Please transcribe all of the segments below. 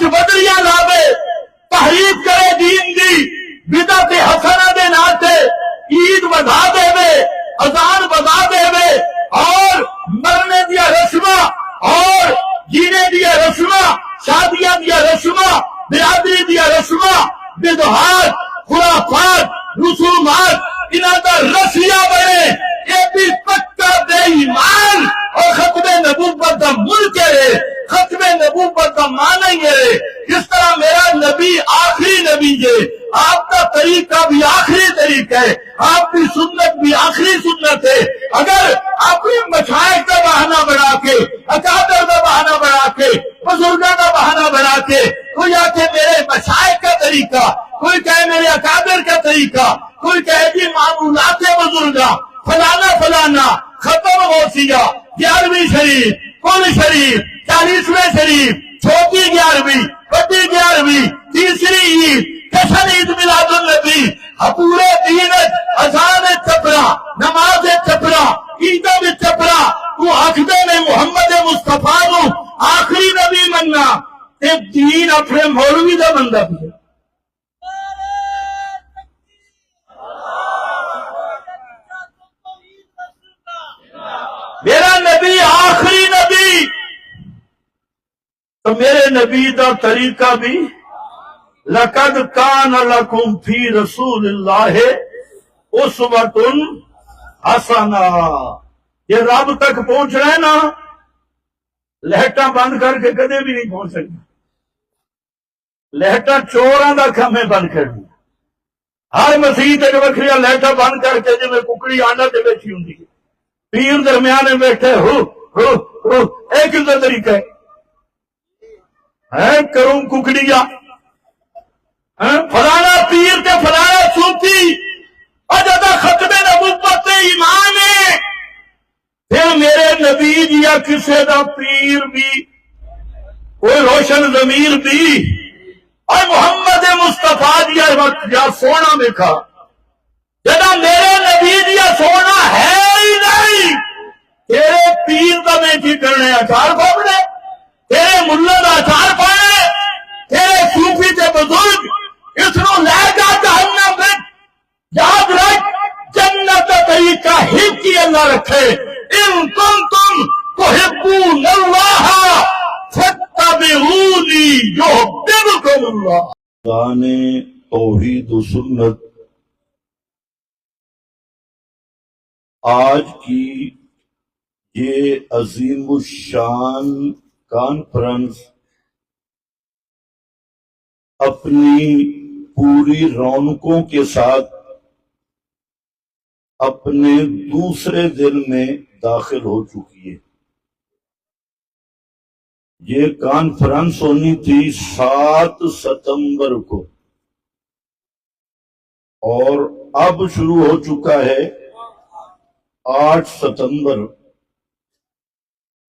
وچ بدلیاں لاوے، تحریف کرے دین دی، بدعت حسنہ دے ناتے عید بڑھا دے وے، اذان بڑھا دے وے، اور مرنے دیا رسماں اور جینے دیا رسماں، شادیاں دیا رسماں، برادری دیا رسماں، بدعات، خرافات، رسومات انہاں دا رسیا بنے، یہ بھی پکا بے ایمان اور ختم نبوت دا ملک ہے۔ ختم نبوت کا معنی یہ ہے، جس طرح میرا نبی آخری نبی ہے، آپ کا طریقہ بھی آخری طریقہ ہے، آپ کی سنت بھی آخری سنت ہے۔ اگر اپنی مشائخ کا بہانہ بنا کے، اکابر کا بہانہ بنا کے، بزرگوں کا بہانہ بنا کے کوئی آ کے میرے مشائخ کا طریقہ، کوئی کہے میرے اکابر کا طریقہ، کوئی کہے جی معمولات بزرگا فلانا فلانا، ختم غوثیہ، 11ویں شریف، کل شریف، 40ویں شریف، چھوٹی 11ویں، بڑی 11ویں، تیسری عید، جشن عید میلاد النبی، پورے دین اذان چپڑا، نماز چپڑا، عیدہ میں چپڑا، تو آخدے میں محمد مصطفیٰ نو آخری نبی مننا، تے دین اپنے مولوی دا بندہ بھی ہے۔ میرا نبی آخری نبی، تو میرے نبی دا طریقہ بھی لَقَدْ كَانَ لَكُمْ فِي رَسُولِ اللَّهِ أُسْوَةٌ حَسَنَةٌ۔ یہ رب تک پہنچ رہے نا، لہٹاں بند کر کے کدے بھی نہیں پہنچ سکتے۔ لہٹاں چوراں دا کم ہے بند کر دیا، ہر مسیح تک وکھریاں لہٹاں بند کر کے جی میں ککڑی آنڈا تے بیٹھی ہوں دی، پیر درمیان میں بیٹھے ایک ہی طریقہ ہے، کروں ککڑیاں، فلانا پیر تے فلانا صوفی، اجدہ ختم نبوت ایمان ہے۔ پھر میرے نبی یا کسے دا پیر بھی، کوئی روشن ضمیر بھی، اور محمد مصطفیٰ دیا وقت یا سونا میں کھا، جدہ میرے نبی دیا سونا ہے ہی نہیں، تیرے پیر دا میں کی کرنے اچار پھوڑے، تیرے ملہ دا اچار پھوڑے، تیرے صوفی تے بزرگ اس نو لے جا جہنم میں۔ یاد رکھ، جنت طریقہ ہی کی اللہ رکھے، ان کنتم تحبون اللہ فاتبعونی یحببکم اللہ۔ دان توحید و سنت آج کی یہ عظیم الشان کانفرنس اپنی پوری رونقوں کے ساتھ اپنے دوسرے دن میں داخل ہو چکی ہے۔ یہ کانفرنس ہونی تھی 7 ستمبر کو، اور اب شروع ہو چکا ہے 8 ستمبر۔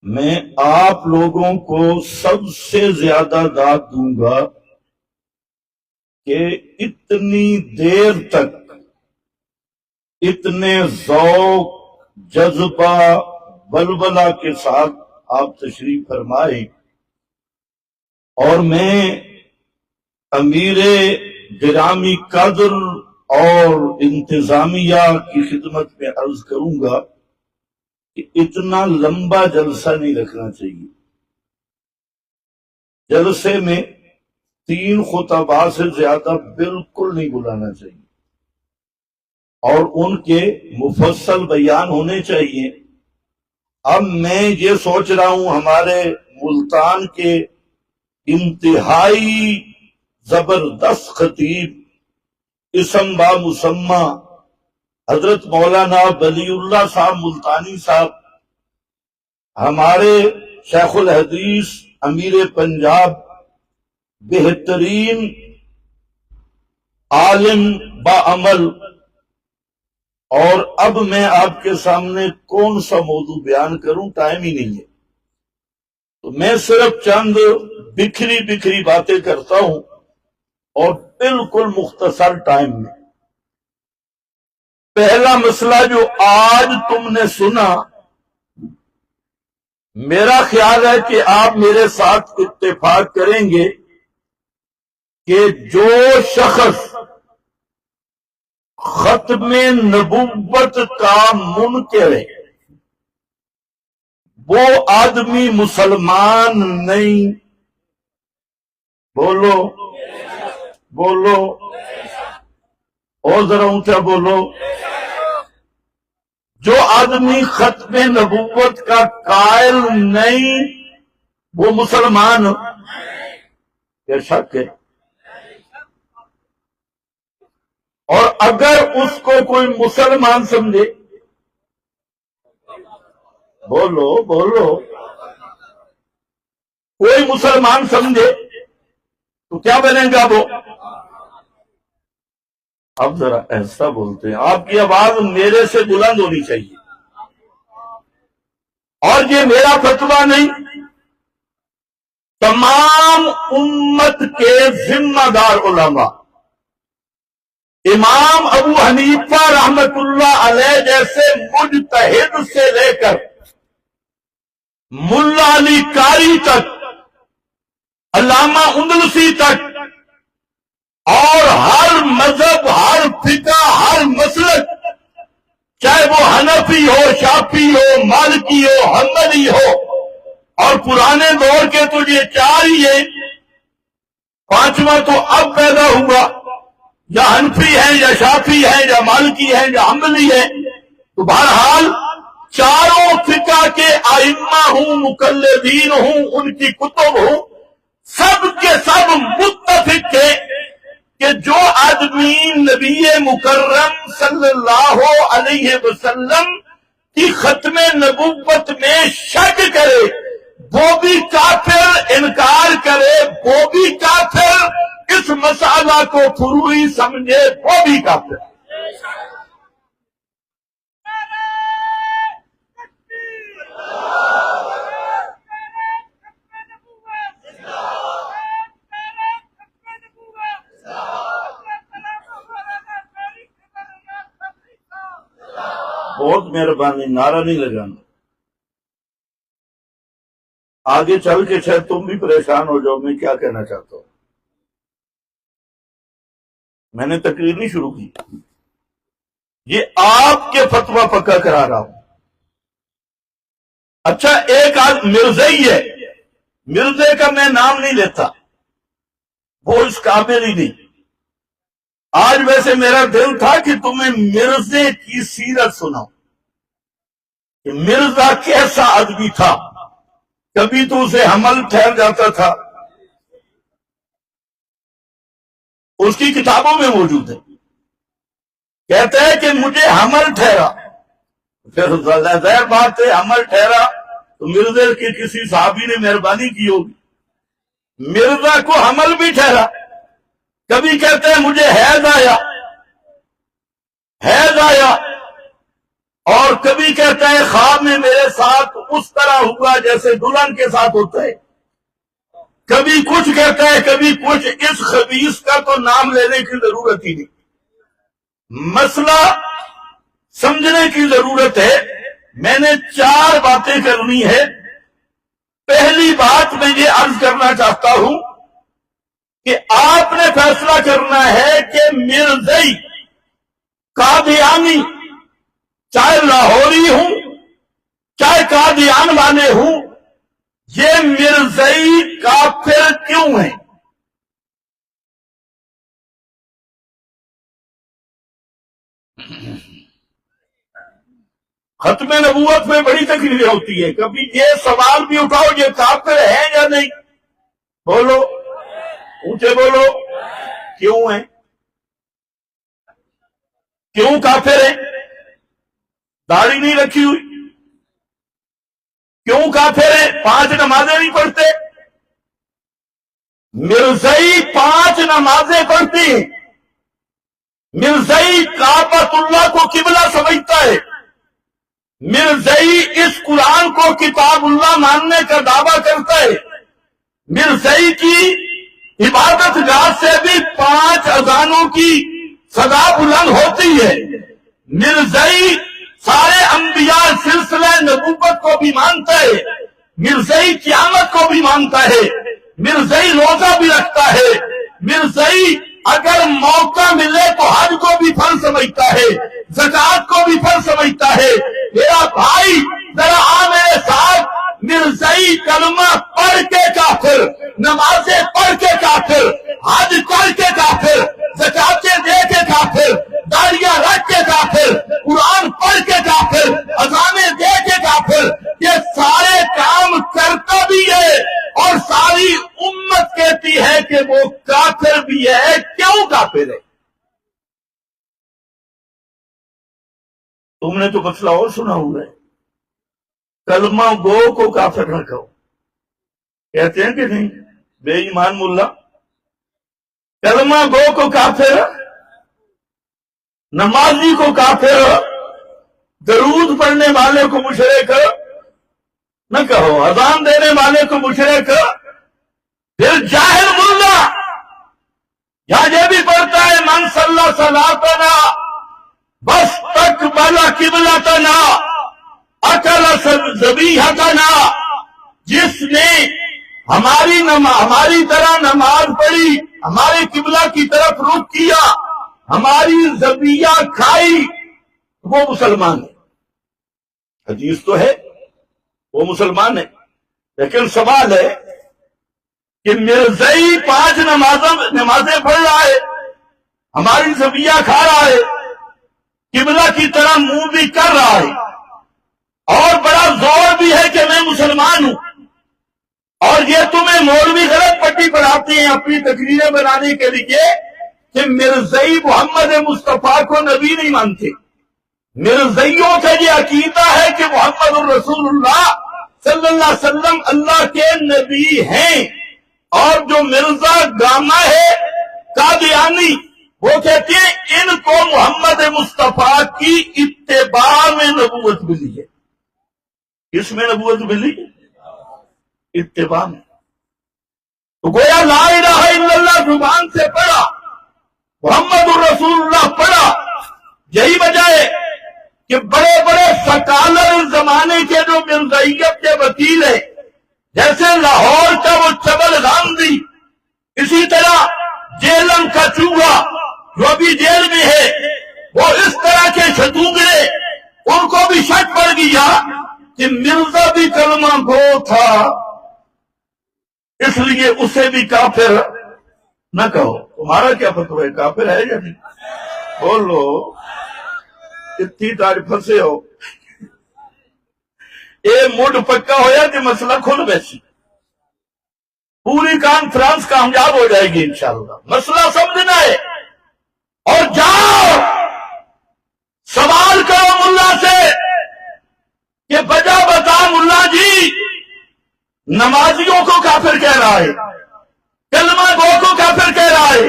میں آپ لوگوں کو سب سے زیادہ داد دوں گا کہ اتنی دیر تک اتنے ذوق، جذبہ، بلبلہ کے ساتھ آپ تشریف فرمائے، اور میں امیر گرامی قدر اور انتظامیہ کی خدمت میں عرض کروں گا کہ اتنا لمبا جلسہ نہیں رکھنا چاہیے۔ جلسے میں 3 خطباء سے زیادہ بالکل نہیں بلانا چاہیے، اور ان کے مفصل بیان ہونے چاہیے۔ اب میں یہ سوچ رہا ہوں، ہمارے ملتان کے انتہائی زبردست خطیب اسم با مسمہ حضرت مولانا ولی اللہ صاحب ملتانی صاحب، ہمارے شیخ الحدیث امیر پنجاب، بہترین عالم با عمل، اور اب میں آپ کے سامنے کون سا موضوع بیان کروں، ٹائم ہی نہیں ہے، تو میں صرف چند بکھری باتیں کرتا ہوں، اور بالکل مختصر ٹائم میں۔ پہلا مسئلہ جو آج تم نے سنا، میرا خیال ہے کہ آپ میرے ساتھ اتفاق کریں گے کہ جو شخص ختم نبوت کا منکر ہے وہ آدمی مسلمان نہیں. بولو بولو اور ذرا اونچا بولو. جو آدمی ختم نبوت کا قائل نہیں وہ مسلمان. کیا شک ہے؟ اور اگر اس کو کوئی مسلمان سمجھے، بولو بولو، کوئی مسلمان سمجھے تو کیا بنے گا وہ؟ اب ذرا ایسا بولتے ہیں، آپ کی آواز میرے سے بلند ہونی چاہیے. اور یہ میرا فتویٰ نہیں، تمام امت کے ذمہ دار علماء، امام ابو حنیفہ رحمت اللہ علیہ جیسے مجتہد سے لے کر ملا علی قاری تک، علامہ اندلسی تک، اور ہر مذہب، ہر فقہ، ہر مسلک، چاہے وہ حنفی ہو، شافعی ہو، مالکی ہو، حنبلی ہو، اور پرانے دور کے تو یہ چار ہی ہیں، پانچواں تو اب پیدا ہوا، یا حنفی ہیں یا شافعی ہیں یا مالکی ہیں یا حنبلی ہیں. تو بہرحال چاروں فقہ کے ائمہ ہوں، مقلدین ہوں، ان کی کتب ہوں، سب کے سب متفق ہیں کہ جو آدمی نبی مکرم صلی اللہ علیہ وسلم کی ختم نبوت میں شک کرے وہ بھی کافر، انکار کرے وہ بھی کافر، اس مسئلہ کو فروعی سمجھے وہ بھی کافر. بہت مہربانی، نعرہ نہیں لگانا. آگے چل کے شاید تم بھی پریشان ہو جاؤ میں کیا کہنا چاہتا ہوں. میں نے تقریر نہیں شروع کی، یہ آپ کے فتویٰ پکا کرا رہا ہوں. اچھا ایک مرزائی ہے، مرزے کا میں نام نہیں لیتا، وہ اس قابل ہی نہیں. آج ویسے میرا دل تھا کہ تمہیں مرزے کی سیرت سناؤں کہ مرزا کیسا آدمی تھا. کبھی تو اسے حمل ٹھہر جاتا تھا، اس کی کتابوں میں موجود ہے، کہتا ہے کہ مجھے حمل ٹھہرا. پھر ظاہر بات ہے حمل ٹھہرا تو مرزا کی کسی صحابی نے مہربانی کی ہوگی. مرزا کو حمل بھی ٹھہرا. کبھی کہتے ہیں مجھے حیض آیا، اور کبھی کہتا ہے خواب میں میرے ساتھ اس طرح ہوا جیسے دلہن کے ساتھ ہوتا ہے. کبھی کچھ کہتا ہے کبھی کچھ. اس خبیث کا تو نام لینے کی ضرورت ہی نہیں. مسئلہ سمجھنے کی ضرورت ہے. میں نے 4 باتیں کرنی ہے. پہلی بات میں یہ عرض کرنا چاہتا ہوں کہ آپ نے فیصلہ کرنا ہے کہ مرزائی، قادیانی، چاہے لاہوری ہوں چاہے قادیان والے ہوں، یہ مرزائی کافر کیوں ہیں؟ ختم نبوت میں بڑی تقریریں ہوتی ہے، کبھی یہ سوال بھی اٹھاؤ یہ کافر ہیں یا نہیں. بولو اونچے بولو، کیوں ہیں؟ کیوں کافر ہیں؟ داڑھی نہیں رکھی ہوئی. کیوں کافر ہیں؟ 5 نمازیں نہیں پڑھتے. مرزائی 5 نمازیں پڑھتی ہیں. مرزائی کعبۃ اللہ کو قبلہ سمجھتا ہے. مرزائی اس قرآن کو کتاب اللہ ماننے کا دعویٰ کرتا ہے. مرزائی کی عبادت گاہ سے بھی 5 اذانوں کی صدا بلند ہوتی ہے. مرزائی سارے انبیاء سلسلہ نبوت کو بھی مانتا ہے. مرزائی قیامت کو بھی مانتا ہے. مرزائی روزہ بھی رکھتا ہے. مرزائی اگر موقع ملے تو حج کو بھی فرض سمجھتا ہے، زکات کو بھی فرض سمجھتا ہے۔ میرا بھائی ذرا آ میرے ساتھ، مرزائی کلمہ پڑھ کے کافر، نمازیں پڑھ کے کافر، حج کر کے کافر، زکاتیں دے کے کافر، داڑیاں رکھ کے کافر، قرآن پڑھ کے کافر، اذانیں دے کے کافر، یہ سارے کام کرتا بھی ہے اور ساری امت کہتی ہے کہ وہ کافر بھی ہے۔ کیوں کافر ہے؟ تم نے تو مسئلہ اور سنا ہوا ہے، کلمہ گو کو کافر نہ کہو، کہتے ہیں کہ نہیں؟ بے ایمان ملا کلمہ گو کو کافر، نمازی کو کافر، درود پڑھنے والے کو مشرک نہ کہو، اذان دینے والے کو مشرک۔ پھر جاہل ملا یہاں یہ بھی پڑھتا ہے من صلی صلاتنا بس تقبل قبلتنا اکل ذبیحتنا، جس نے ہماری طرح نماز پڑھی، ہمارے قبلہ کی طرف رخ کیا، ہماری ذبیحہ کھائی، وہ مسلمان ہے۔ حدیث تو ہے وہ مسلمان ہے، لیکن سوال ہے کہ مرزائی 5 نمازیں پڑھ رہا ہے، ہماری ذبیحہ کھا رہا ہے، قبلہ کی طرح منہ بھی کر رہا ہے، اور بڑا زور بھی ہے کہ میں مسلمان ہوں، اور یہ تمہیں مولوی غلط پٹی پڑھاتے ہیں اپنی تقریریں بنانے کے لیے کہ مرزائی محمد مصطفیٰ کو نبی نہیں مانتے۔ مرزائیوں کا یہ عقیدہ ہے کہ محمد الرسول اللہ صلی اللہ علیہ وسلم اللہ کے نبی ہیں، اور جو مرزا گاما ہے قادیانی، وہ کہتے ہیں ان کو محمد مصطفیٰ کی اتباع میں نبوت ملی ہے۔ کس میں نبوت ملی؟ اتباع میں۔ تو گویا لا الہ الا اللہ زبان سے پڑھا، محمد الرسول اللہ پڑھا۔ یہی وجہ ہے کہ بڑے بڑے سکالر زمانے کے جو مرزائیت کے وکیل ہیں، جیسے لاہور کا وہ چبل گاندھی، اسی طرح جیلم کا چوہا جو ابھی جیل میں ہے، وہ اس طرح کے شتوگرے، ان کو بھی شک پڑ گیا کہ مرزا بھی کلمہ گو تھا، اس لیے اسے بھی کافر نہ کہو۔ تمہارا کیا فتویٰ ہے، کافر ہے یا نہیں؟ بولو، اتنی تاریخ پھنسے ہو، اے موڈ پکا ہویا کہ مسئلہ کھل بیسی، پوری کانفرنس کامیاب ہو جائے گی انشاءاللہ۔ مسئلہ سمجھنا ہے، اور جاؤ سوال کرو ملا سے کہ وجہ بتا ملا جی، نمازیوں کو کافر کہہ رہا ہے، کلمہ گو کو کافر کہہ رہا ہے،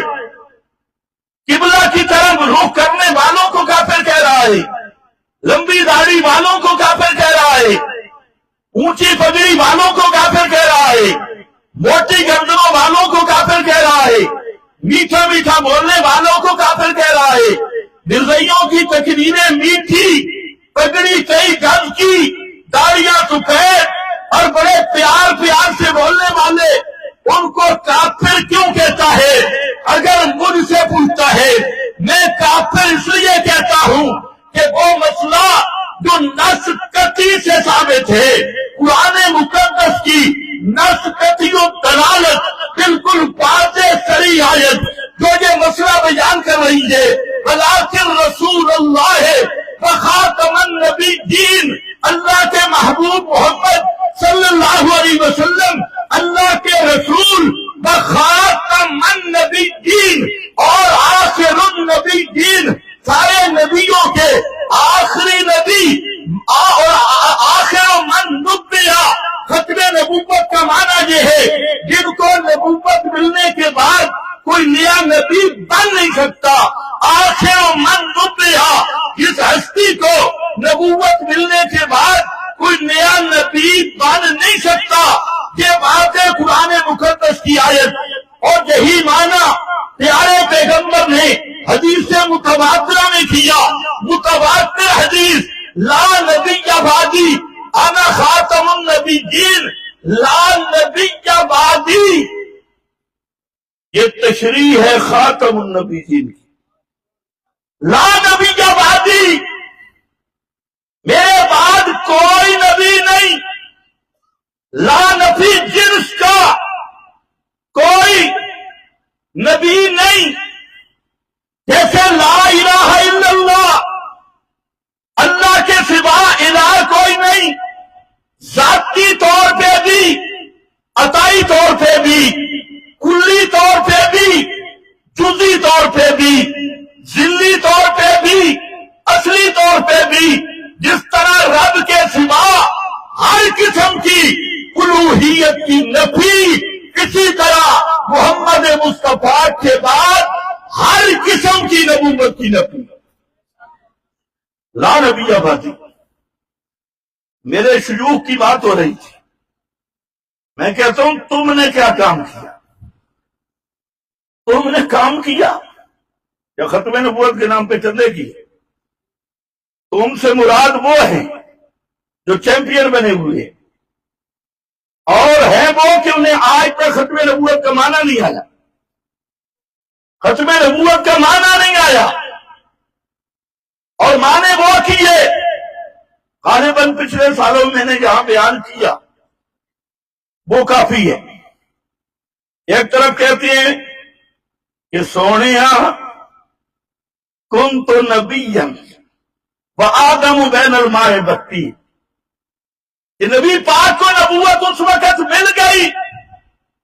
قبلہ کی طرف رخ کرنے والوں کو کافر کہہ رہا ہے، لمبی داڑھی والوں کو کافر کہہ رہا ہے، اونچی پگڑی والوں کو کافر کہہ رہا ہے، موٹی گردنوں والوں کو کافر کہہ رہا ہے، میٹھا میٹھا بولنے والوں کو کافر کہہ رہا ہے۔ مرزائیوں کی تقریریں میٹھی، پگڑی کئی گز کی، داڑیاں سفید اور بڑے پیار پیار سے بولنے والے، ان کو کافر کیوں کہتا ہے؟ اگر مجھ سے پوچھتا ہے، میں کافر اس لیے کہتا ہوں کہ وہ مسئلہ جو نص قطعی سے ثابت ہے، قرآن مقدس کی نص قطعی دلالت، بالکل واضح صریح آیت جو یہ مسئلہ بیان کر رہی ہے، ولیکن رسول اللہ وخاتم النبیین، اللہ کے محبوب محمد صلی اللہ علیہ وسلم اللہ کے رسول، وخاتم النبیین اور آخر النبیین، سارے نبیوں کے آخری نبی، اور آخر من نبیا، ختم نبوت کا معنی یہ ہے جن کو نبوت ملنے کے بعد کوئی نیا نبی بن نہیں سکتا۔ آخر من نبیا، جس ہستی کو نبوت ملنے کے بعد کوئی نیا نبی بن نہیں سکتا، یہ بات ہے قرآن مقدس کی آیت، اور یہی معنی پیارے پیغمبر نے حدیث متواترہ میں کیا۔ متواتر حدیث، لا نبی بعدی انا خاتم النبیین، لا نبی بعدی یہ تشریح ہے خاتم النبیین کی. لا نبی بعدی، میرے بعد کوئی نبی نہیں. لا نفی جنس کا کوئی نبی نہیں. جیسے لا الہ الا اللہ، اللہ کے سوا الہ کوئی نہیں. ذاتی طور پہ بھی، عطائی طور پہ بھی، کلی طور پہ بھی، جزئی طور پہ بھی، ذلی طور پہ بھی، اصلی طور پہ بھی. جس طرح رب کے سوا ہر قسم کی الوہیت کی نفی، کسی طرح محمد مصطفیٰ کے بعد ہر قسم کی نبوت کی نفی. لا نبی بعدی. میرے شیوخ کی بات ہو رہی تھی. میں کہتا ہوں تم نے کیا کام کیا؟ تم نے کام کیا یا ختم نبوت کے نام پہ چندے کی؟ تم سے مراد وہ ہیں جو چیمپئن بنے ہوئے، اور ہے وہ کہ انہیں آج تک ختم نبوت کا معنی نہیں آیا. ختم نبوت کا معنی نہیں آیا، اور معنی وہ کیے. غالباً پچھلے سالوں میں نے جہاں بیان کیا وہ کافی ہے. ایک طرف کہتے ہیں کہ سونیا کن تو نبی وآدم بین الماء بتی، کہ نبی پاک کو نبوت اس وقت مل گئی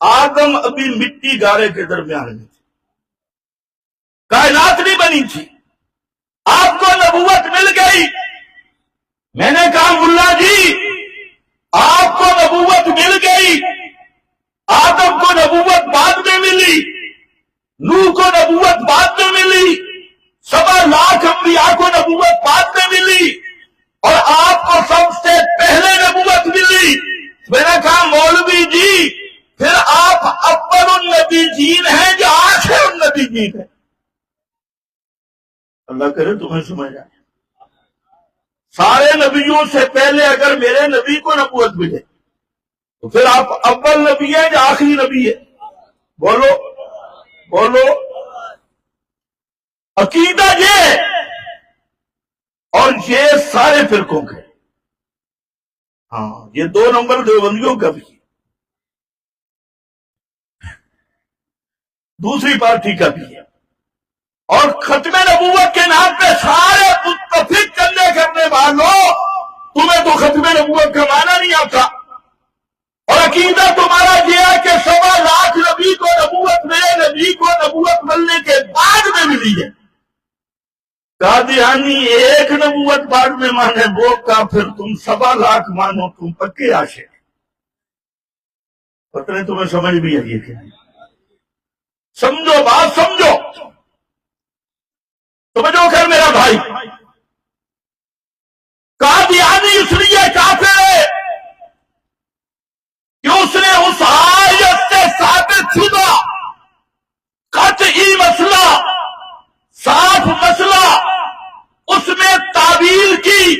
آدم ابھی مٹی گارے کے درمیان میں تھے، کائنات نہیں بنی تھی. آپ کو نبوت مل گئی. میں نے کہا ملا جی آپ کو نبوت مل گئی، آدم کو نبوت بعد میں ملی، نوح کو نبوت بعد میں ملی، 7 لاکھ انبیاء کو نبوت بعد میں ملی، اور آپ کو سب سے پہلے نبوت ملی. میں نے کہا مولوی جی پھر آپ اول النبیین ہیں یا آخر النبیین ہیں؟ اللہ کرے تمہیں سمجھ آئے. سارے نبیوں سے پہلے اگر میرے نبی کو نبوت ملے تو پھر آپ اول نبی ہیں یا آخری نبی ہے؟ بولو بولو. عقیدہ یہ ہے، اور یہ سارے فرقوں کے. ہاں یہ 2 نمبر دیوبندیوں کا بھی، دوسری پارٹی کا بھی ہے. اور ختم نبوت کے نام پہ سارے متفق کرنے والوں، تمہیں تو ختم نبوت کا معنی نہیں آتا، اور عقیدہ تمہارا یہ ہے کہ 7 لاکھ نبی کو نبوت میرے نبی کو نبوت ملنے کے بعد میں ملی ہے. قادیانی ایک نبوت بعد میں مانے وہ کافر، تم 7 لاکھ مانو، تم پکے عاشق. پتہ نہیں تمہیں سمجھ بھی آئی کہ نہیں. سمجھو بات سمجھو. سمجھو کر میرا بھائی، قادیانی اس لیے کافر ہے کہ اس نے اس آیت سے ثابت شدہ قطعی مسئلہ، صاف مسئلہ، اس میں تعبیر کی،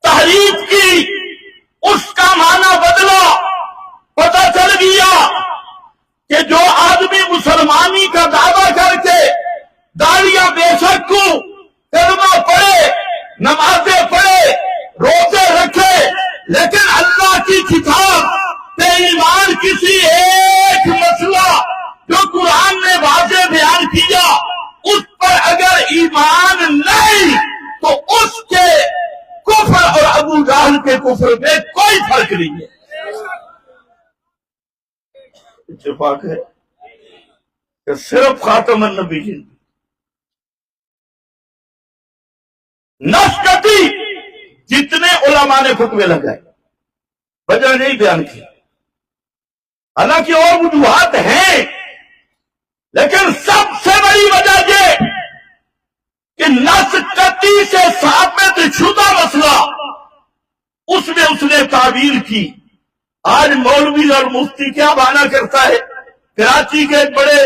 تحریف کی، اس کا معنی بدلا. پتہ چل گیا کہ جو آدمی مسلمانی کا دعویٰ کر کے داڑیاں بے شک کو، کلمہ پڑھے، نمازیں پڑھے، روزے رکھے، لیکن اللہ کی کتاب پہ ایمان کسی ایک مسئلہ جو قرآن نے واضح بیان کیا اس پر اگر ایمان نہیں تو اس کے کفر اور ابو جہل کے کفر میں کوئی فرق نہیں ہے. اتفاق ہے کہ صرف خاتم النبیین نسکتی جتنے علماء نے فتوے لگائے وجہ نہیں بیان کی. حالانکہ اور وجوہات ہیں، لیکن سب سے بڑی وجہ یہ کہ نسکتی سے ثابت شدہ مسئلہ اس میں اس نے تعبیر کی. آج مولوی اور مفتی کیا بہانہ کرتا ہے؟ کراچی کے ایک بڑے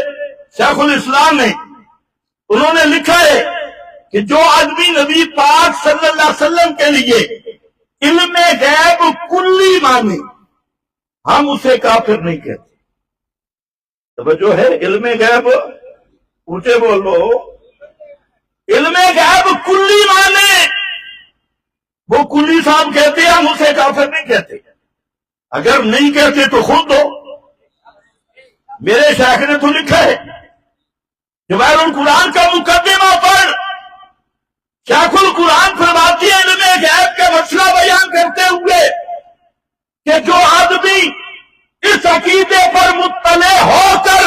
شیخ الاسلام ہیں، انہوں نے لکھا ہے کہ جو آدمی نبی پاک صلی اللہ علیہ وسلم کے لیے علم غیب کلی مانے ہم اسے کافر نہیں کہتے. توجہ ہے؟ علم غیب اونچے بولو، علم غیب کلی مانے، وہ کلی صاحب کہتے ہیں، ہم اسے کافر نہیں کہتے، اگر نہیں کہتے تو خود دو، میرے شیخ نے تو لکھا ہے جواہر القرآن کا مقدمہ پر شیخ القرآن فرماتی ہے علم غیب کا مسئلہ بیان کرتے ہوئے کہ جو آدمی اس عقیدے پر مطلع ہو کر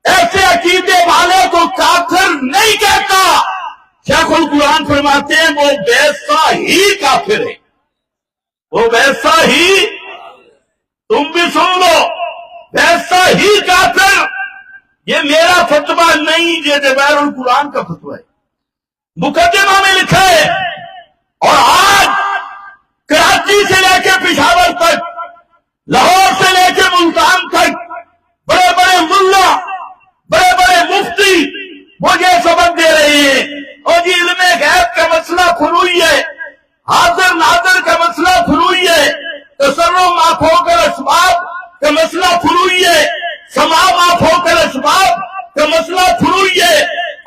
ایسے عقیدے والے کو کافر نہیں کہتا، شیخ القرآن فرماتے ہیں وہ ویسا ہی کافر ہے، وہ ویسا ہی، تم بھی سن لو، ویسا ہی کافر۔ یہ میرا فتویٰ نہیں، یہ جواہر القرآن کا فتویٰ ہے، مقدمہ میں لکھا ہے۔ اور آج کراچی سے لے کے پشاور تک، لاہور سے لے کے ملتان تک بڑے بڑے ملا، بڑے بڑے مفتی مجھے سبق دے رہے ہیں، اور جی علم غیب کا مسئلہ فروعی ہے، حاضر ناظر کا مسئلہ فروعی ہے، تصرف ما فوق الاسباب کا مسئلہ فروعی ہے، سما ما فوق الاسباب کا مسئلہ فروعی ہے،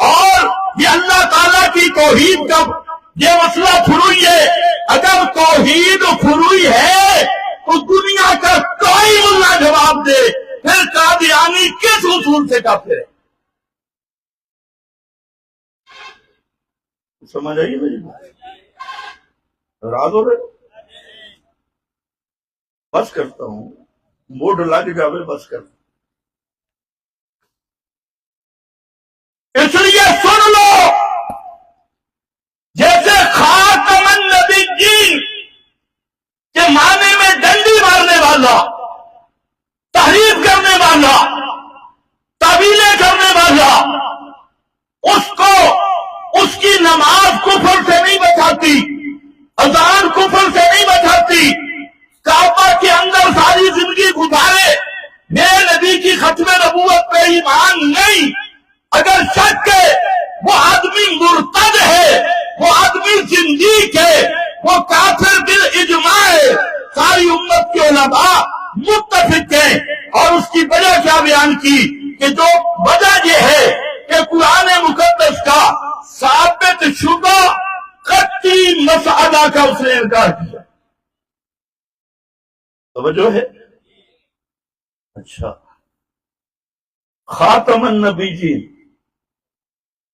اور یہ اللہ تعالیٰ کی توحید کا یہ مسئلہ فروعی ہے۔ اگر توحید فروعی ہے تو دنیا کا کوئی ملا جواب دے پھر قادیانی کس اصول سے کافر ہے؟ سمجھ آئیے میری بات؟ راز ہو رہے، بس کرتا ہوں، موڈ لگ جاوے، بس کرتا ہوں۔ اس لیے سن لو، جیسے خاتم النبیین کے معنی میں ڈنڈی مارنے والا، تحریف کرنے والا، تعویلیں کرنے والا، اس کو اس کی نماز کفر سے نہیں بچاتی، اذان کفر سے نہیں بچاتی، کعبہ کے اندر ساری زندگی گزارے، میرے نبی کی ختم نبوت پہ ایمان نہیں، اگر شک ہے وہ آدمی مرتد ہے، وہ آدمی زندیق ہے، وہ کافر بالاجماع ہے، ساری امت کے علماء متفق ہیں۔ اور اس کی وجہ کیا بیان کی کہ جو وجہ یہ ہے کہ قرآن مقدس کا ثابت شدہ قطعی مسئلہ کا اس نے انکار کیا۔ توجہ ہے؟ اچھا، خاتم النبیین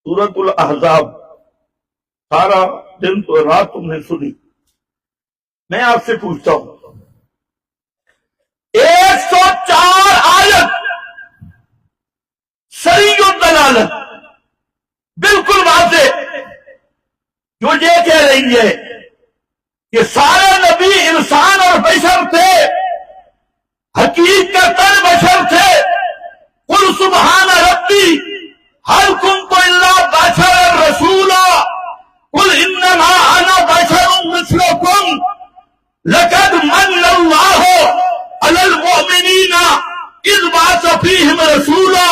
سورۃ الاحزاب سارا دن تو رات تم نے سنی، میں آپ سے پوچھتا ہوں 104 آیت صریح الدلالت بالکل واضح جو یہ کہہ رہی ہے کہ سارے نبی انسان اور بشر تھے، حقیقتاً بشر تھے۔ قل سبحان ربی هل كنت الا بشرا رسولا قل انما انا بشر مثلكم لقد من الله على المؤمنين اذ بعث فيهم رسولا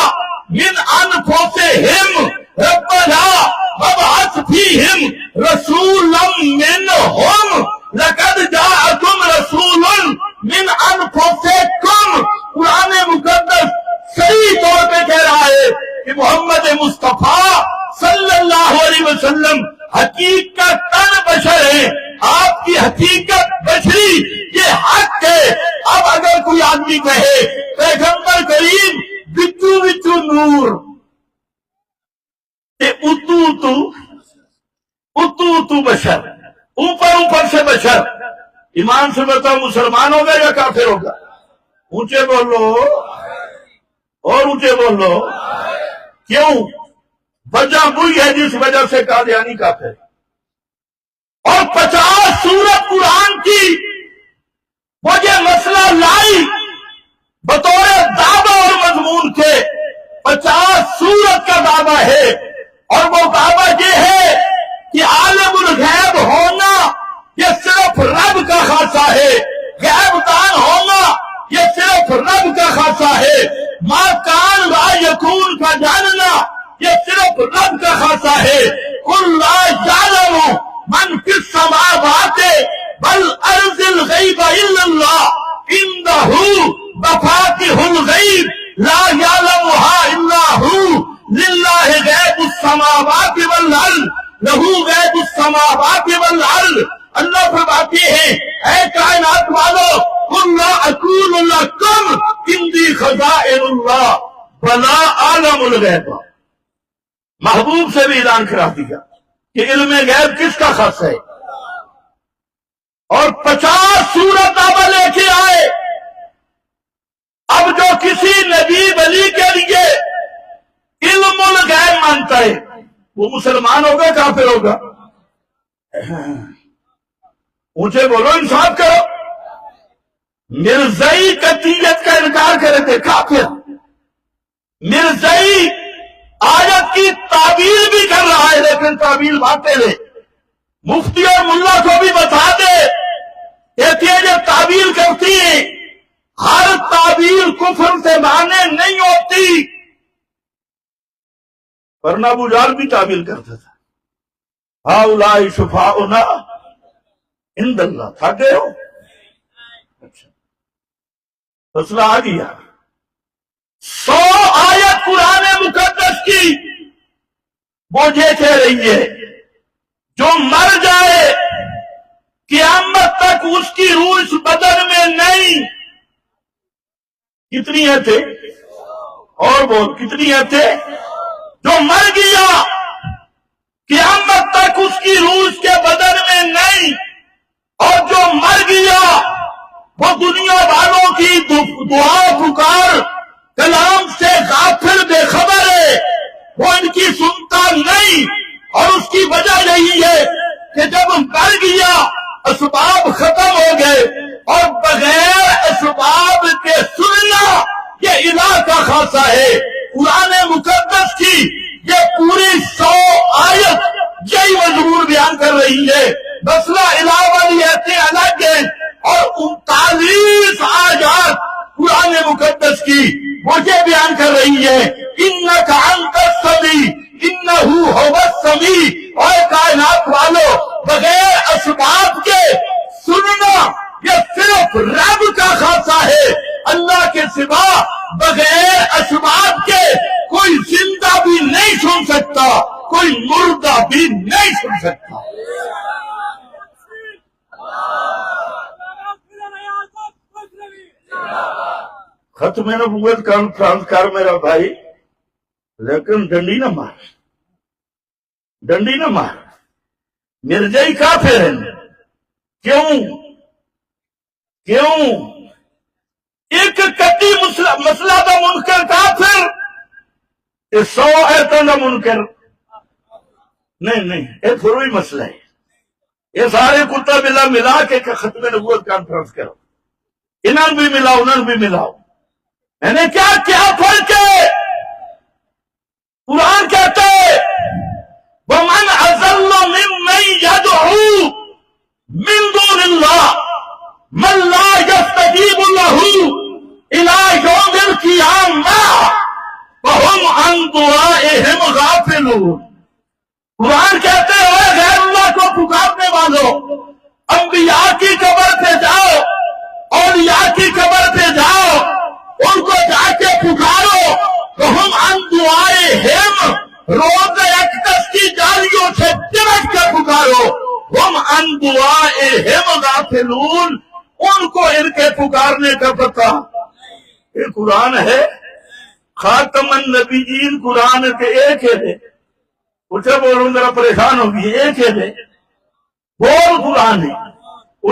من انفسهم ربنا وابعث فيهم رسولا منهم لقد جاءكم رسول من انفسكم۔ قرآن مقدس صحیح طور پہ کہہ رہا ہے کہ محمد مصطفیٰ صلی اللہ علیہ وسلم حقیقتاً بشر ہیں، آپ کی حقیقت بشری یہ حق ہے۔ اب اگر کوئی آدمی کہے پیغمبر کریم بچو بچو نور اتو بشر، اوپر سے بشر، ایمان سے بتاؤ مسلمان ہوگا یا کافر ہوگا؟ اونچے بولو اور اونچے بولو۔ کیوں؟ وجہ وہی ہے جس وجہ سے قادیانی کافر ہے۔ اور 50 سورت قرآن کی وہ یہ مسئلہ لائی بطور دعویٰ اور مضمون کے، 50 سورت کا دعویٰ ہے، اور وہ دعویٰ یہ ہے کہ عالم الغیب ہونا یہ صرف رب کا خاصہ ہے، غیب دان ہونا یہ صرف رب کا خاصہ ہے، ما کان لا یکون کا جاننا یہ صرف رب کا خاصہ ہے۔ قل لا یعلم من فی السماوات والارض الغیب الا اللہ عنہ مفاتیح الغیب لا یعلمها الا هو للہ غیب السماوات والارض لہ غیب السماوات والارض. اللہ فرماتے ہیں اے کائنات والو قل لا اقول لکم عندی خزائن اللہ ولا اعلم الغیب. محبوب سے بھی اعلان کرا دیا کہ علم غیب کس کا خاص ہے. اور 50 سورت نامہ لے کے آئے. اب جو کسی نبی ولی کے لیے علم الغیب مانتا ہے وہ مسلمان ہوگا کافر ہوگا؟ اونچے بولو انصاف کرو. مرزائی قطعیت کا انکار کرے تھے کافر. مرزائی آیت کی تعبیر بھی کر رہا ہے لیکن تعبیر باطل ہے. مفتی اور ملا کو بھی بتا دے کہتی ہے جو تعبیر کرتی ہے ہر تعبیر کفر سے مانے نہیں ہوتی. ورنہ ابو جہل بھی تعبیر کرتا تھا. ہؤلاء شفاؤنا عند اللہ. تھا گئے ہو؟ اچھا مسئلہ آ گیا. 100 آیت قرآن مقدس کی مجھے کہہ رہی ہے جو مر جائے قیامت تک اس کی روح اس بدن میں نہیں. کتنی ہے تھے اور بول کتنی ہے تھے؟ جو مر گیا قیامت تک اس کی روح اس کے بدن میں نہیں. اور جو مر گیا وہ دنیا والوں کی دعا پکار کلام سے غافل بے خبر ہے. وہ ان کی سنتا نہیں. اور اس کی وجہ یہی ہے کہ جب مر گیا اسباب ختم ہو گئے اور بغیر اسباب کے سننا یہ الہ کا خاصہ ہے. قرآن مقدس کی یہ پوری 100 آیت یہی مضمون بیان کر رہی ہے. مسئلہ الہ والی ایسے الگ ہیں اور 39 آیات قرآن مقدس کی مجھے بیان کر رہی ہے. انک انت السمیع انہ هو السمیع. اور کائنات والو بغیر اسباب کے سننا یہ صرف رب کا خاصہ ہے. اللہ کے سوا بغیر اسباب کے کوئی زندہ بھی نہیں سن سکتا کوئی مردہ بھی نہیں سن سکتا. ختم نبوت کانفرنس کر میرا بھائی لیکن ڈنڈی نہ مار. ڈنڈی نہ مار. مرزائی کافر ہیں. کیوں ایک کٹی مسئلہ دا منکر کافر 100 ایتوں دا منکر نہیں. یہ فروئی مسئلہ ہے. یہ سارے کتا بلا ملا کے ختم نبوت کانفرنس کرو. انہوں بھی ملاؤ انہوں بھی ملاؤ. میں نے کیا فرق ہے؟ قرآن کہتا ہے وَمَنْ أَضَلُّ مِمَّن يَدْعُو مِن دُونِ اللَّهِ مَن لَّا يَسْتَجِيبُ لَهُ إِلَىٰ يَوْمِ الْقِيَامَةِ وَهُمْ عَن دُعَائِهِمْ غَافِلُونَ. قرآن کہتے ہیں غیر اللہ کو پکارنے والوں انبیاء کی قبر پہ جاؤ اولیاء کی قبر پہ جاؤ ان کو جا کے پکارو. وَهُمْ عَن دُعَائِهِمْ روز اقدس کی جالیوں سے چمٹ کر پکارو. ہم عن دعائہم غافلون. ان کو ان کے پکارنے کا پتہ. یہ قرآن ہے. خاتم النبیین قرآن کے ایک ہے. اچھا بولوں ذرا پریشان ہوگی. ایک ہے بول قرآن ہے.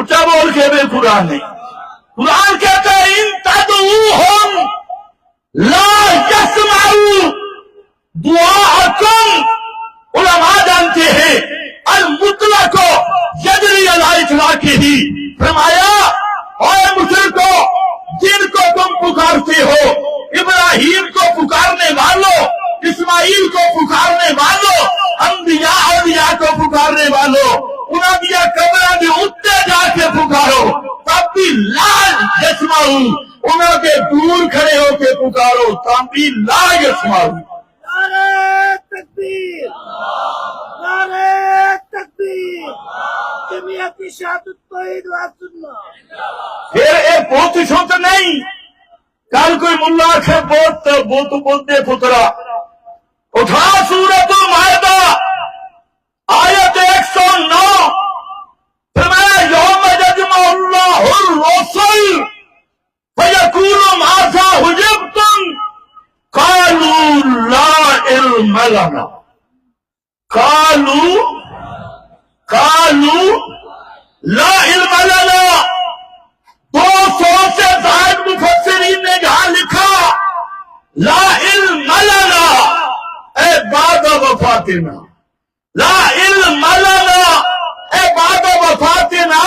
اچھا بول کے بھی قرآن ہے. قرآن کہتا ہے ان تدعوہم لا یسمعوا دعاءکم. علماء جانتے ہیں المطلق یجری علی اطلاقہ. فرمایا اے مشرکو جن کو تم پکارتے ہو ابراہیم کو پکارنے والوں اسماعیل کو پکارنے والوں انبیاء اولیاء کو پکارنے والوں انہوں دیا قبریں بھی اتنے جا کے پکارو تب بھی لا یسمعوا. انہوں کے دور کھڑے ہو کے پکارو تب بھی لا یسمعوا. نعرہ تکبیر نعرہ تکبیر جمعیت شہادت توحید و سنت. پھر ایک بہت شوت نہیں کا نال کوئی ملا آخے بت بت بت دے پترا اٹھا سورۃ المائدہ آیت 109 فرمایا یوم یجمع اللہ الرسل فیقول ماذا حجبتم قالوا لا علم لنا قالوا لا علم لنا 200 سے زائد مفسرین نے جہاں لکھا لا علم لنا اے بعد وفاتنا لا علم لنا اے بعد وفاتنا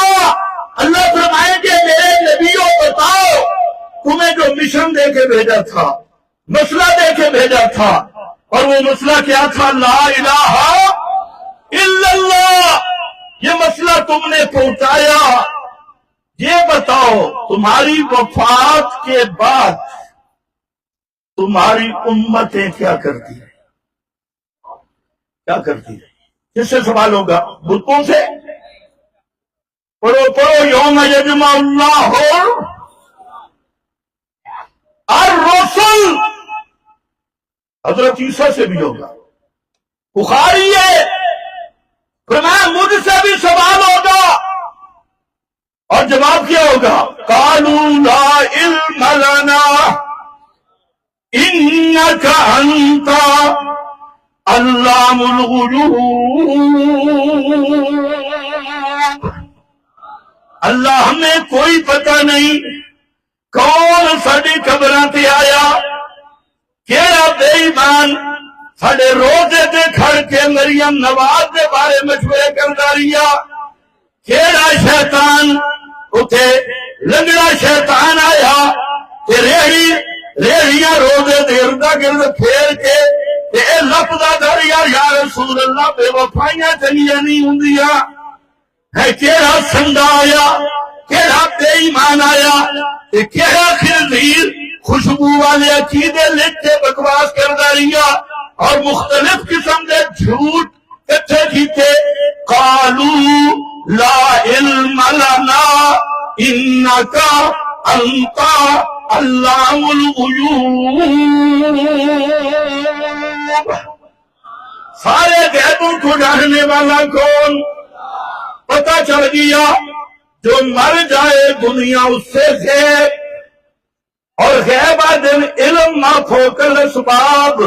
اللہ فرمائیں گے میرے نبیوں بتاؤ تمہیں جو مشن دے کے بھیجا تھا مسئلہ دے کے بھیجا تھا اور وہ مسئلہ کیا تھا لا الہ الا اللہ یہ مسئلہ تم نے پہنچایا یہ بتاؤ تمہاری وفات کے بعد تمہاری امتیں کیا کرتی ہیں کیا کرتی ہے کس سے سوال ہوگا بتوں سے پڑھو یوم یجمع اللہ الرسل حضرت عیسیٰ سے بھی ہوگا بخاری ہے فرمایا مجھ سے بھی سوال ہوگا اور جواب کیا ہوگا قالوا لا علم لنا انک انت علام الغیوب اللہ ہمیں کوئی پتہ نہیں کون ساڈی قبراں تے آیا کیڑا بے ایمان ساڈے روزے تے کھڑ کے مریم نواز دے بارے مشورے کردا رہیا کیڑا شیطان اتے لنگڑا شیطان آیا تے ریڑیاں روزے دے اردا گرد پھیر کے تے اے لپدا دریا یا رسول اللہ بے وفائیاں چنگیاں نہیں ہوندیاں ہے کیڑا سنڈا آیا کیڑا بے ایمان آیا تے کیڑا خنزیر خوشبو والے عقیدے لکھ کے بکواس کردا رہیا اور مختلف قسم دے جھوٹ کٹھے کیتے قالوا لا علم لنا انک انت علام الغیوب سارے غیبوں کو جاننے والا کون پتہ چل گیا جو مر جائے دنیا اس سے غیب اور غیبہ دن علم ما فوق الاسباب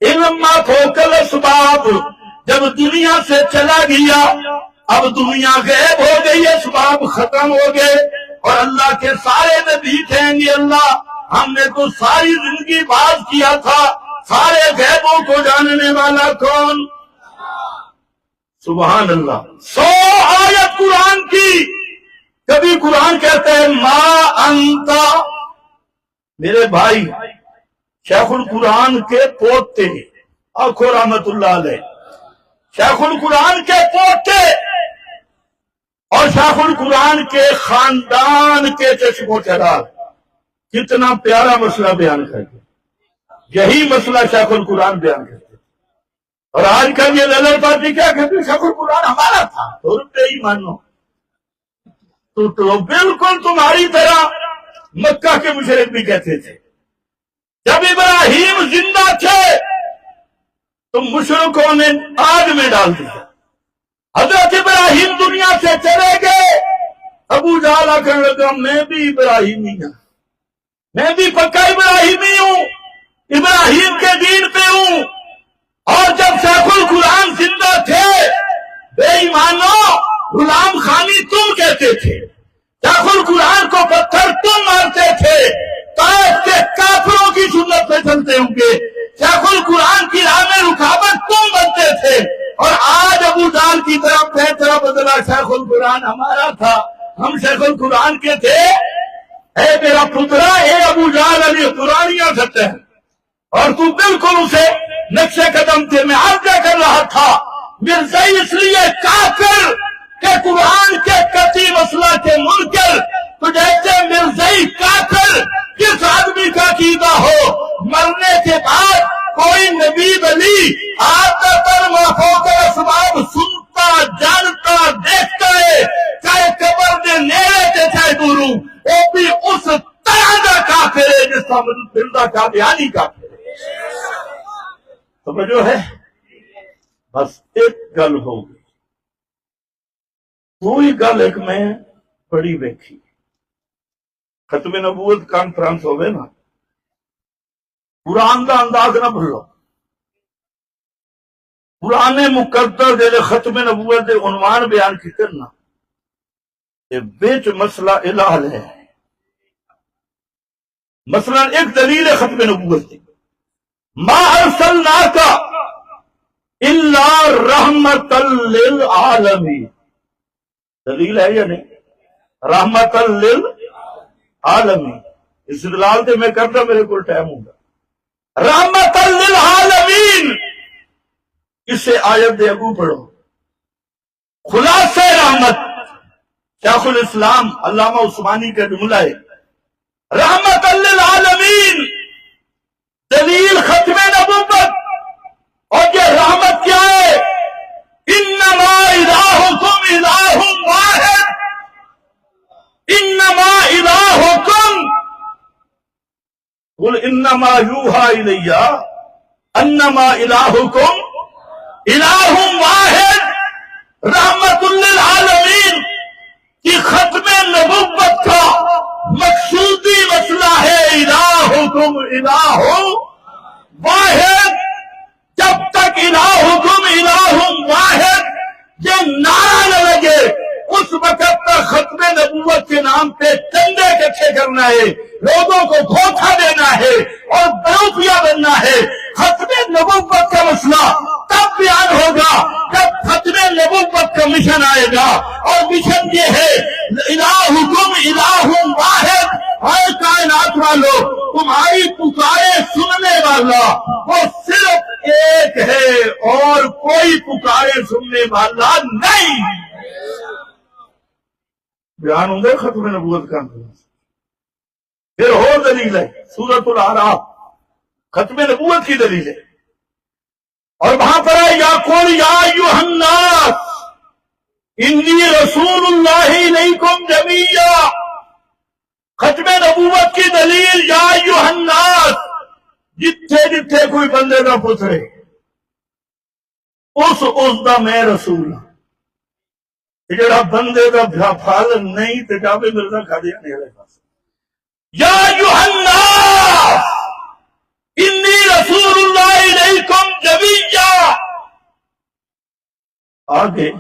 علم ما فوق الاسباب جب دنیا سے چلا گیا اب دنیا غیب ہو گئی اسباب ختم ہو گئے اور اللہ کے سارے نبی کہیں گے اللہ ہم نے تو ساری زندگی باز کیا تھا سارے غیبوں کو جاننے والا کون سبحان اللہ 100 آیت قرآن کی کبھی قرآن کہتا ہے ما انتا میرے بھائی شیخ القرآن کے پوتے آنکھوں رحمت اللہ علیہ شیخ القرآن کے پوتے اور شیخ القرآن کے خاندان کے چشم و چراغ کتنا پیارا مسئلہ بیان کرتے یہی مسئلہ شیخ القرآن بیان کرتے اور آج کل یہ لیبر پارٹی کیا کہتے شیخ القرآن ہمارا تھا تو روپے ہی مانو تو بالکل تمہاری طرح مکہ کے مشرک بھی کہتے تھے جب ابراہیم زندہ تھے تو مشرکوں نے آگ میں ڈال دیا حضرت ابراہیم دنیا سے چلے گئے ابو جہل کہنے لگا میں بھی ابراہیمی ہوں میں بھی پکا ابراہیمی ہوں ابراہیم کے دین پہ ہوں اور جب شیخ القرآن زندہ تھے بے ایمانو غلام خانی تم کہتے تھے شیخ القرآن کو پتھر تم مارتے تھے طائف کے کافروں کی سنت پہ چلتے ہوں گے شیخ القرآن کی راہ میں رکاوٹ تم بنتے تھے اور آج ابو جہل کی طرف فیصلہ بدلا شیخ القرآن ہمارا تھا ہم شیخ القرآن کے تھے اے میرا پترا اے ابو جہل علی قرآنیاں سکتے ہیں اور تو بالکل اسے نقش قدم تھے میں عرض کر رہا تھا مرزائی اس لیے کافر کہ قرآن کے قطعی مسئلہ کے منکر تو جیسے مرزائی کافر کس آدمی کا عقیدہ ہو مرنے کے بعد کوئی نبی ولی آتا پر مافوق اسباب سنتا جانتا دیکھتا ہے چاہے قبر دے نیرے تے چاہے دوروں وہ بھی اس طرح کا کافر ہے جس دل دا کا بیانی کا توجہ ہے. بس ایک گل ہو گئی. کوئی گل ایک میں بڑی ویکھی ختم نبوت کانفرنس ہوئے نا, قرآن دا انداز نہ بھولو. قرآن مقدس جڑے ختم نبوت دے عنوان بیان کیتے نا, تے وچ مسئلہ الہل ہے. مثلا ایک دلیل ہے ختم نبوت دی, ما ارسلناک الا رحمتا للعالمین. دلیل ہے یا نہیں؟ رحمتا للعالمین. استدلال تے میں کرتا, میرے کو ٹائم ہوگا. رحمتا للعالمین اسے آیت دے ابو پڑھو. خلاصہ رحمت شیخ الاسلام علامہ عثمانی کا جملہ ہے, رحمت للعالمین دلیل ختم نبوت. اور یہ رحمت کیا ہے؟ انما الہکم الہ واحد, انما الہکم قل انما یوحی الی انما الہکم الہ واحد. رحمت للعالمین کی ختم نبوت کا مقصودی مسئلہ ہے الہکم الہ واحد. جب تک الہکم الہ واحد یہ نعرہ نہ لگے اس وقت تک ختم نبوت کے نام پہ چندے اکٹھے کرنا ہے, لوگوں کو دھوکہ دینا ہے اور بیوقیہ بننا ہے. ختم نبوت کا مسئلہ تب بیان ہوگا جب ختم نبوت کا مشن آئے گا, اور مشن یہ ہے الہکم الہ واحد. اے کائنات والو, تمہاری پکارے سننے والا وہ صرف ایک ہے اور کوئی پکارے سننے والا نہیں. بیان ہوں گے ختم نبوت کا. پھر اور دلیل ہے سورۃ الاعراف, ختم نبوت کی دلیل ہے. اور وہاں پر ہے یا قل یا ایھا الناس انی رسول اللہ الیکم جمیعا. ختم نبوت کی دلیل یا ایھا الناس, جتھے جتھے کوئی بندے کا پترے اس دا میں رسول ہوں. جڑا بندے کا پھل نہیں تے جاوے مرزا قادیانی والے پاس. یا ایھا الناس انی رسول اللہ الیکم جمیعا. آگے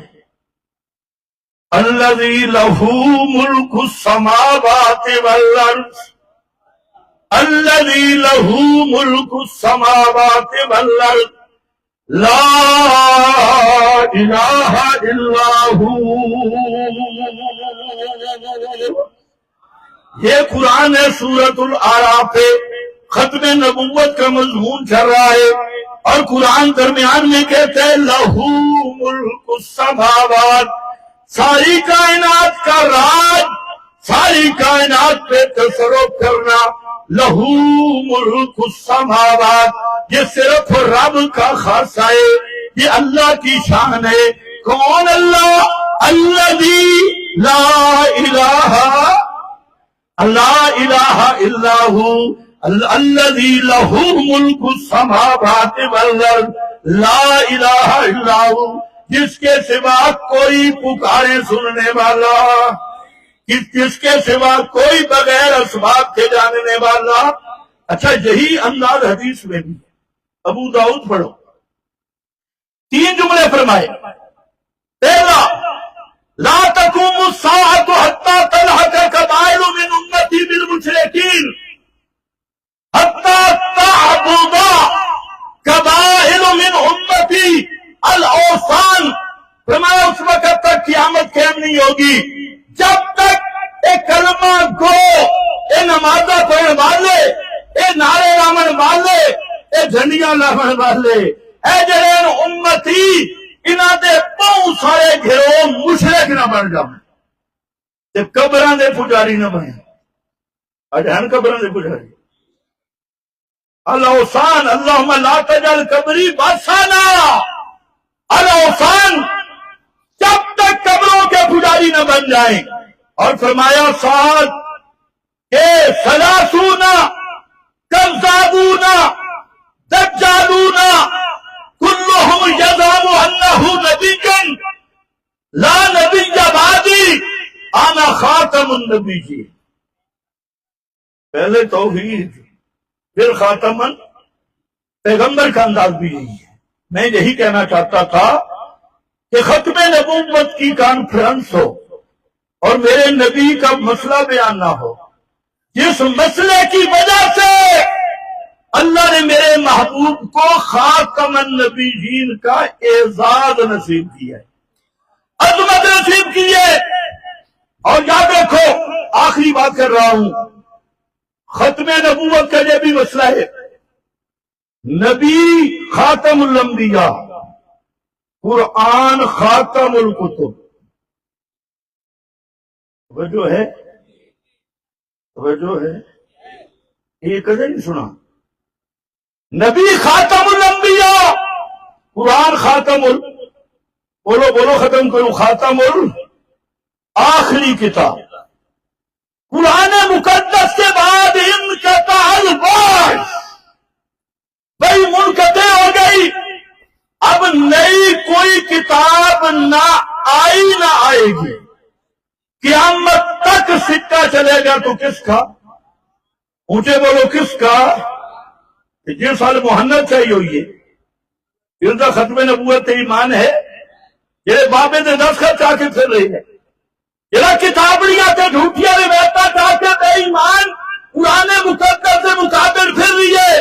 الذی لہ ملک السماوات والارض, الذی لہ ملک السماوات والارض لا الہ الا ہو. یہ قرآن ہے سورۃ الاعراف پہ ختم نبوت کا مضمون چل رہا ہے, اور قرآن درمیان میں کہتے ہیں لہو ملک السماوات, ساری کائنات کا راج, ساری کائنات پہ تصرف کرنا. لہو ملک السماوات, یہ صرف رب کا خاصہ ہے, یہ اللہ کی شان ہے. کون اللہ؟ الذی لا الہ الا ہو, الذی لہ ملک السماوات والارض لا الہ الا ہو, جس کے سوا کوئی پکارے سننے والا, جس کے سوا کوئی بغیر اسباب کے جاننے والا. اچھا یہی انداز حدیث میں بھی ہے. ابو داؤد پڑھو, 3 جملے فرمائے. پہلا, لا تقوم الساعۃ حتی تلحق قبائل من امتی بالمشرکین حتی تعبد قبائل من امتی الاوثان. فرمایا اس وقت تک قیامت قائم نہیں ہوگی جب تک ایک کلمہ گو, اے نمازہ پڑھنے والے, اے نعرے لامن والے, اے جھنڈیاں لامن والے, اے جڑے امتی انہاں دے بہت سارے گھروں مشرک نہ بن جائیں تے قبراں دے پجاری نہ بنے. اج ہن قبراں دے پجاری الاوثان, اللہم لا تجعل قبری وثنا. الاوثان جب تک قبروں کے پجاری نہ بن جائیں. اور فرمایا ساتھ کہ 30 لا نبی بعدی انا خاتم النبیین. پہلے توحید پھر خاتمن، پیغمبر کا انداز بھی یہی ہے. میں یہی کہنا چاہتا تھا کہ ختم نبوت کی کانفرنس ہو اور میرے نبی کا مسئلہ بیان نہ ہو، جس مسئلے کی وجہ سے اللہ نے میرے محبوب کو خاتم النبیین کا اعزاز نصیب کیا ہے، عظمت نصیب کی ہے. اور یاد رکھو، آخری بات کر رہا ہوں، ختم نبوت کا یہ بھی مسئلہ ہے. نبی خاتم الانبیاء، قرآن خاتم الکتب. توجہ ہے، توجہ ہے، یہ کدے نہیں سنا. نبی خاتم الانبیاء، قرآن خاتم بولو بولو ختم کرو، خاتم آخری کتاب. قرآن مقدس کے بعد انقطع البعث، بھائی منقطع ہو گئی. اب نئی کوئی کتاب نہ آئی نہ آئے گی. قیامت تک سکہ چلے گا تو کس کا؟ اونچے بولو کس کا؟ جس سال محنت چاہیے ہوئی ہے ان کا ختم نبوت ایمان ہے. یہ بابے نے دستخط چاہ کے پھر رہی ہے، یہ کتابڑیاں تے جھوٹیاں روایتاں چاہ کے بے ایمان قرآن مقدس سے مقابل پھر رہی ہے.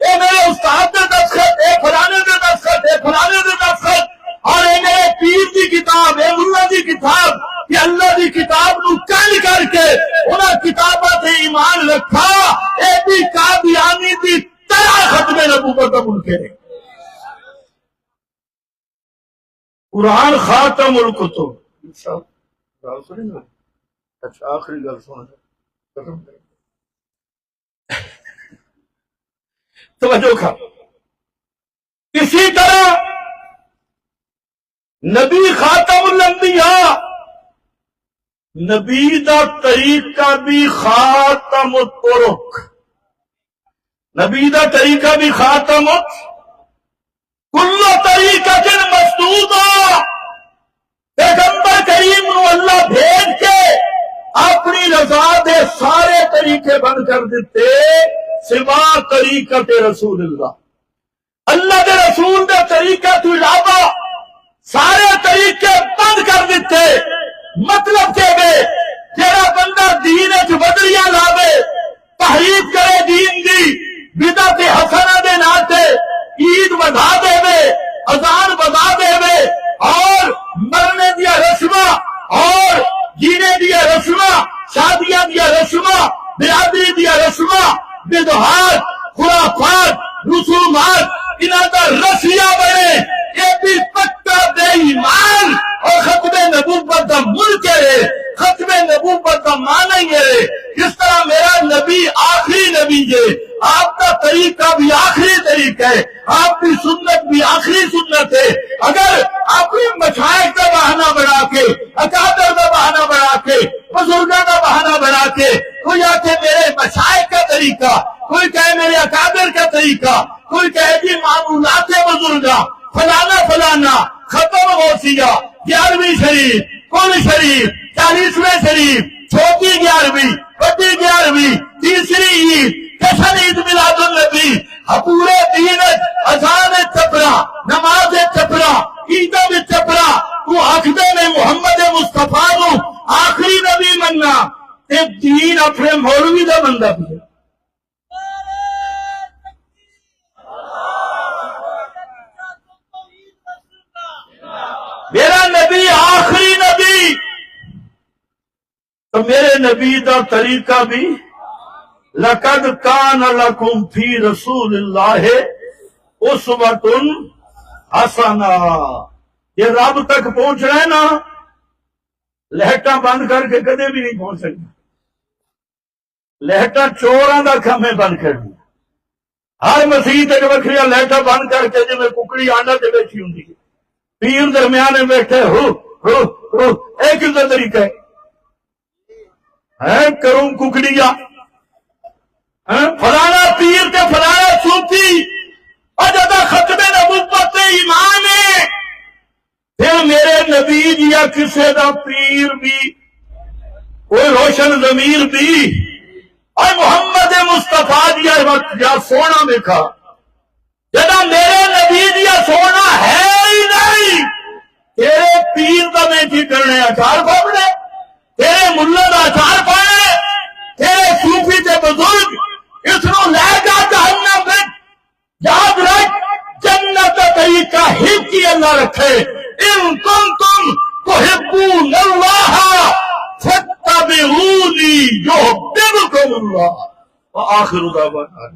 اے میرے استاد نے دستخط، اے فلانے نے دستخط، اے فلانے نے دستخط، اور اے میرے پیر کی کتاب، اے ملا کی کتاب، یہ اللہ کی کتاب نو کل کر کے انہاں کتاباں تے ایمان رکھا. اے بھی قادیانی دی طرح ختم نبوت کا منکر ہے. قرآن خاتم الکتب. اچھا آخری گل سن، توجہ کر. اسی طرح نبی خاتم الانبیاء، نبی دا طریقہ بھی خاتم الطرق، نبی دا طریقہ بھی خاتم کل طریقہ مسدود. پیغمبر کریم نو اللہ بھیج کے اپنی رضا دے سارے طریقے بند کر دیتے سوا طریقت رسول اللہ. اللہ دے رسول دے طریقہ تو علاوہ سارے طریقے بند کر دیتے. مطلب کہ جیڑا بندہ دین وچ بدلیاں لاوے، تحریف کرے دین دی، بدعت حسنہ دے نال تے عید بنا دے وے، اذان بنا دے وے، اور مرنے دیا رسماں اور جینے دیا رسماں، شادیاں دیا رسماں، برادری دیا رسماں، بدعات، خرافات، رسومات انہاں دا رسیہ بنے. یہ بھی پکا بے ایمان اور ختم نبوت کا منکر ہے. ختم نبوت کا معنی ہے جس طرح میرا نبی آخری نبی ہے، آپ کا طریقہ بھی آخری طریقہ ہے، آپ کی سنت بھی آخری سنت ہے. اگر اپنے مشائخ کا بہانہ بنا کے، اکابر کا بہانہ بنا کے، بزرگوں کا بہانہ بنا کے کوئی آ کے میرے مشائخ کا طریقہ، کوئی کہے میرے اکابر کا طریقہ، کوئی کہے جی معمولات بزرگاں فلانا فلانا ختم ہو سیا، 11ویں شریف، کل شریف، 40ویں شریف، چھوٹی 11ویں، بڑی 11ویں، تیسری عید، جشن عید میلاد النبی، پورے دین اذان چپڑا، نماز چپڑا، عید چپڑا. تو آخدے میں محمد مصطفیٰ نو آخری نبی مننا تے دین اپنے مولوی دا بندہ بھی ہے. میرا نبی آخری نبی، تو میرے نبی دا طریقہ بھی لَقَدْ كَانَ لَكُمْ فِي رَسُولِ اللَّهِ أُسْوَةٌ حَسَنَةٌ. یہ رب تک پہنچ رہے نا، لہٹاں بند کر کے کدے بھی نہیں پہنچ سکتے. لہٹاں چوراں دا کھمے بند کر دیا. ہر مسیح تک وکھری لہٹاں بند کر کے جی میں ککڑی آنڈا دے بیٹھی ہوں دی، پیر درمیان میں بیٹھے ہو ایک کس طریقہ ہے کروں ککڑیا فلانا پیر تے فلانا صوفی اور جدا ختم نبوت ایمان ہے. پھر میرے نبی دیا کسے دا پیر بھی کوئی روشن ضمیر بھی اور محمد مصطفیٰ دیا وقت یا سونا دیکھا جدا میرے نبی دیا سونا ہے ہی نہیں تیرے پیر دا میں کی کرنے اچار پاپنے تیرے ملہ دا اچار پانے تیرے صوفی تے بزرگ اس نو لے جا جہنم میں یاد رکھ جنت طریقہ ہی کی اللہ رکھے ان کنتم تحبون اللہ فاتبعونی یحببکم اللہ وآخر دعوانا